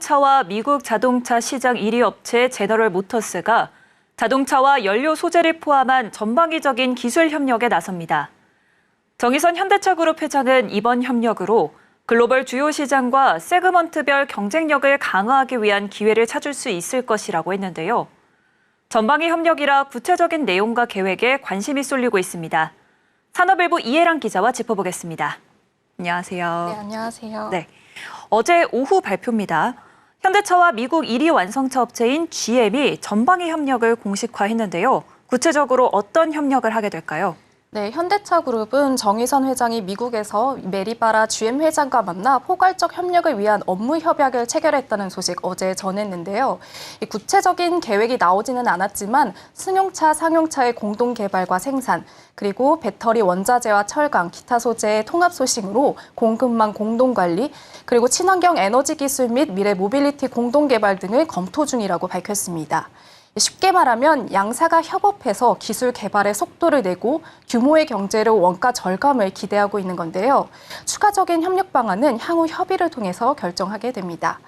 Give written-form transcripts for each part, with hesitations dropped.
현대차와 미국 자동차 시장 1위 업체 제너럴 모터스가 자동차와 연료 소재를 포함한 전방위적인 기술 협력에 나섭니다. 정의선 현대차그룹 회장은 이번 협력으로 글로벌 주요 시장과 세그먼트별 경쟁력을 강화하기 위한 기회를 찾을 수 있을 것이라고 했는데요. 전방위 협력이라 구체적인 내용과 계획에 관심이 쏠리고 있습니다. 산업일보 이혜란 기자와 짚어보겠습니다. 안녕하세요. 네, 안녕하세요. 네, 어제 오후 발표입니다. 현대차와 미국 1위 완성차 업체인 GM이 전방위 협력을 공식화했는데요. 구체적으로 어떤 협력을 하게 될까요? 네, 현대차 그룹은 정의선 회장이 미국에서 메리바라 GM 회장과 만나 포괄적 협력을 위한 업무 협약을 체결했다는 소식 어제 전했는데요. 이 구체적인 계획이 나오지는 않았지만 승용차, 상용차의 공동 개발과 생산, 그리고 배터리 원자재와 철강, 기타 소재의 통합 소싱으로 공급망 공동 관리, 그리고 친환경 에너지 기술 및 미래 모빌리티 공동 개발 등을 검토 중이라고 밝혔습니다. 쉽게 말하면 양사가 협업해서 기술 개발의 속도를 내고 규모의 경제로 원가 절감을 기대하고 있는 건데요. 추가적인 협력 방안은 향후 협의를 통해서 결정하게 됩니다.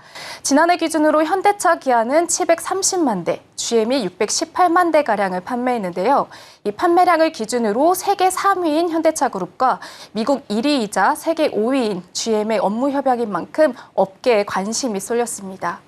지난해 기준으로 현대차, 기아는 730만 대, GM이 618만 대가량을 판매했는데요. 이 판매량을 기준으로 세계 3위인 현대차 그룹과 미국 1위이자 세계 5위인 GM의 업무 협약인 만큼 업계에 관심이 쏠렸습니다.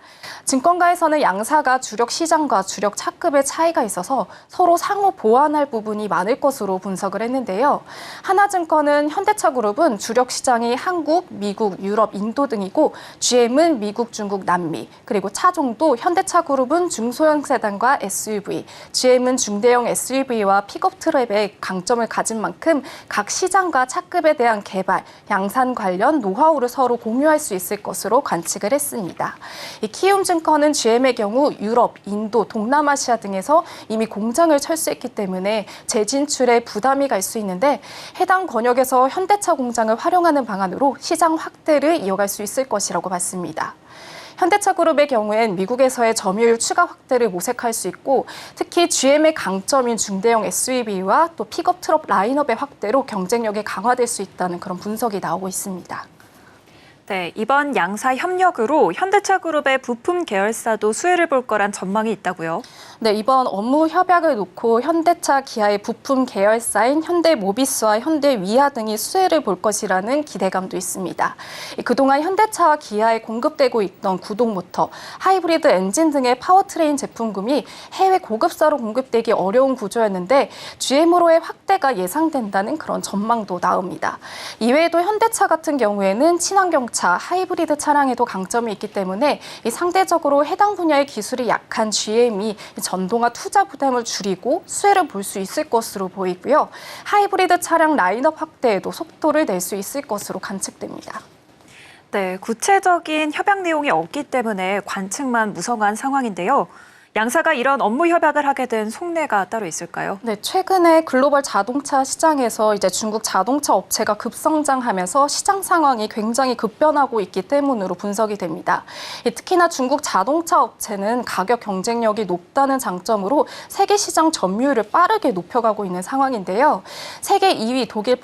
증권가에서는 양사가 주력 시장과 주력 차급의 차이가 있어서 서로 상호 보완할 부분이 많을 것으로 분석을 했는데요. 하나증권은 현대차그룹은 주력 시장이 한국, 미국, 유럽, 인도 등이고 GM은 미국, 중국, 남미, 그리고 차종도 현대차그룹은 중소형 세단과 SUV, GM은 중대형 SUV와 픽업 트럭의 강점을 가진 만큼 각 시장과 차급에 대한 개발, 양산 관련 노하우를 서로 공유할 수 있을 것으로 관측을 했습니다. 이 키움증권은 GM의 경우 유럽, 인도, 동남아시아 등에서 이미 공장을 철수했기 때문에 재진출에 부담이 갈 수 있는데 해당 권역에서 현대차 공장을 활용하는 방안으로 시장 확대를 이어갈 수 있을 것이라고 봤습니다. 현대차 그룹의 경우엔 미국에서의 점유율 추가 확대를 모색할 수 있고 특히 GM의 강점인 중대형 SUV와 또 픽업 트럭 라인업의 확대로 경쟁력이 강화될 수 있다는 그런 분석이 나오고 있습니다. 네, 이번 양사 협력으로 현대차 그룹의 부품 계열사도 수혜를 볼 거란 전망이 있다고요? 네, 이번 업무 협약을 놓고 현대차, 기아의 부품 계열사인 현대모비스와 현대위아 등이 수혜를 볼 것이라는 기대감도 있습니다. 그동안 현대차와 기아에 공급되고 있던 구동 모터, 하이브리드 엔진 등의 파워트레인 제품군이 해외 고급사로 공급되기 어려운 구조였는데 GM으로의 확대가 예상된다는 그런 전망도 나옵니다. 이외에도 현대차 같은 경우에는 친환경차, 하이브리드 차량에도 강점이 있기 때문에 상대적으로 해당 분야의 기술이 약한 GM이 전동화 투자 부담을 줄이고 수혜를 볼 수 있을 것으로 보이고요. 하이브리드 차량 라인업 확대에도 속도를 낼 수 있을 것으로 관측됩니다. 네, 구체적인 협약 내용이 없기 때문에 관측만 무성한 상황인데요. 양사가 이런 업무 협약을 하게 된 속내가 따로 있을까요? 네, 최근에 글로벌 자동차 시장에서 이제 중국 자동차 업체가 급성장하면서 시장 상황이 굉장히 급변하고 있기 때문으로 분석이 됩니다. 특히나 중국 자동차 업체는 가격 경쟁력이 높다는 장점으로 세계 시장 점유율을 빠르게 높여가고 있는 상황인데요. 세계 2위 독일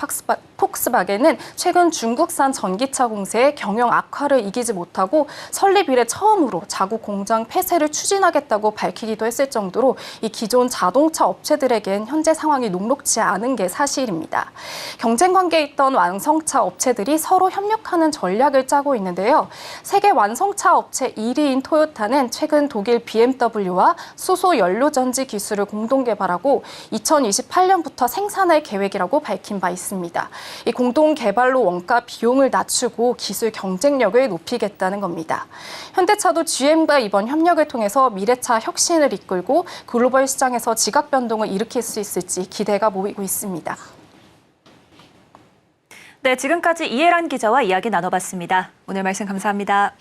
폭스바겐은 최근 중국산 전기차 공세에 경영 악화를 이기지 못하고 설립 이래 처음으로 자국 공장 폐쇄를 추진하겠다고 밝히기도 했을 정도로 이 기존 자동차 업체들에겐 현재 상황이 녹록지 않은 게 사실입니다. 경쟁 관계에 있던 완성차 업체들이 서로 협력하는 전략을 짜고 있는데요. 세계 완성차 업체 1위인 토요타는 최근 독일 BMW와 수소 연료 전지 기술을 공동 개발하고 2028년부터 생산할 계획이라고 밝힌 바 있습니다. 이 공동 개발로 원가 비용을 낮추고 기술 경쟁력을 높이겠다는 겁니다. 현대차도 GM과 이번 협력을 통해서 미래차 혁신을 이끌고 글로벌 시장에서 지각 변동을 일으킬 수 있을지 기대가 모이고 있습니다. 네, 지금까지 이혜란 기자와 이야기 나눠봤습니다. 오늘 말씀 감사합니다.